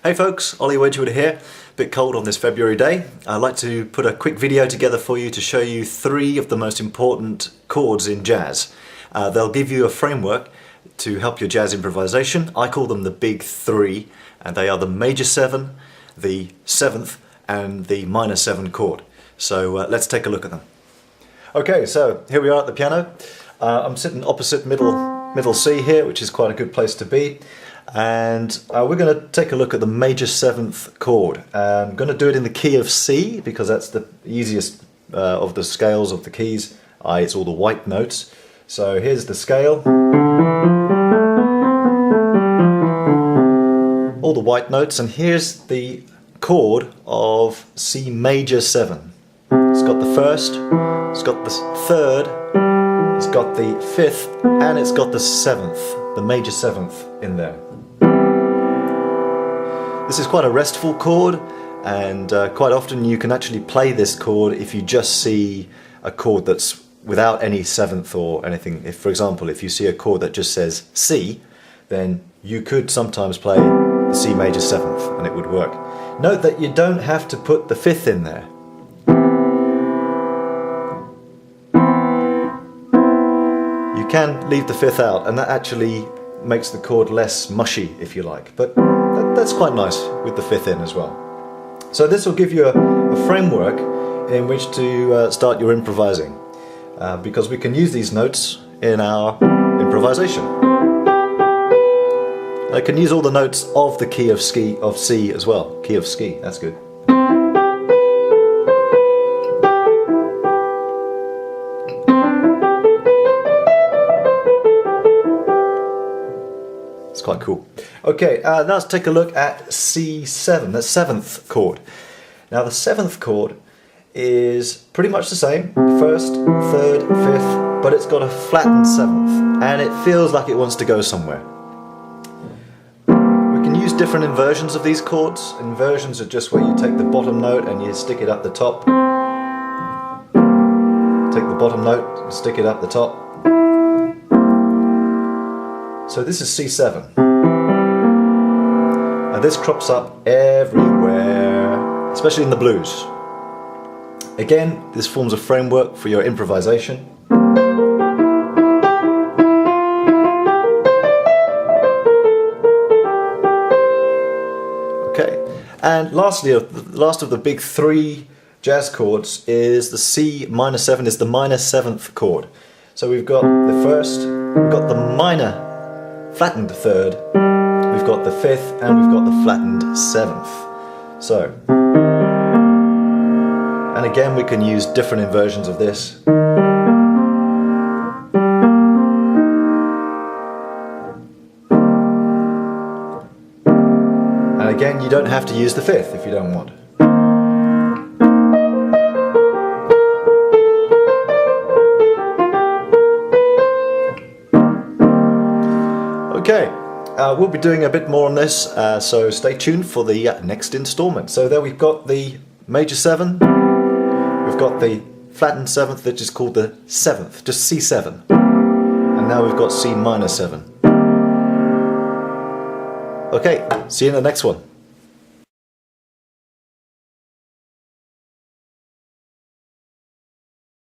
Hey folks, Olly here. Bit cold on this February day. I'd like to put a quick video together for you to show you three of the most important chords in jazz. They'll give you a framework to help your jazz improvisation. I call them the big three, and they are the major 7, the 7th, and the minor 7 chord. So let's take a look at them. Okay, so here we are at the piano. I'm sitting opposite middle C here, which is quite a good place to be. And we're going to take a look at the major 7th chord. I'm going to do it in the key of C because that's the easiest of the scales of the keys. It's all the white notes. So here's the scale. All the white notes, and here's the chord of C major 7. It's got the first, it's got the third, it's got the 5th, and it's got the 7th, the major 7th in there. This is quite a restful chord, and quite often you can actually play this chord if you just see a chord that's without any 7th or anything. If, for example, if you see a chord that just says C, then you could sometimes play the C major 7th and it would work. Note that you don't have to put the 5th in there. You can leave the 5th out, and that actually makes the chord less mushy, if you like, but that's quite nice with the 5th in as well. So this will give you a framework in which to start your improvising, because we can use these notes in our improvisation. I can use all the notes of the key of C as well. Key of ski, that's good. It's quite cool. Okay, now let's take a look at C7, the 7th chord. Now the 7th chord is pretty much the same, 1st, 3rd, 5th, but it's got a flattened 7th, and it feels like it wants to go somewhere. We can use different inversions of these chords. Inversions are just where you take the bottom note and you stick it up the top. Take the bottom note and stick it up the top. So this is C7. And this crops up everywhere, especially in the blues. Again, this forms a framework for your improvisation. Okay, and lastly, the last of the big three jazz chords is the C minor 7, is the minor 7th chord. So we've got the first, we've got the minor flattened 3rd, we've got the 5th, and we've got the flattened 7th. So, and again we can use different inversions of this. And again, you don't have to use the 5th if you don't want. Okay, we'll be doing a bit more on this, so stay tuned for the next installment. So there we've got the major 7, we've got the flattened 7th, which is called the 7th, just C7, and now we've got C minor 7. Okay, see you in the next one.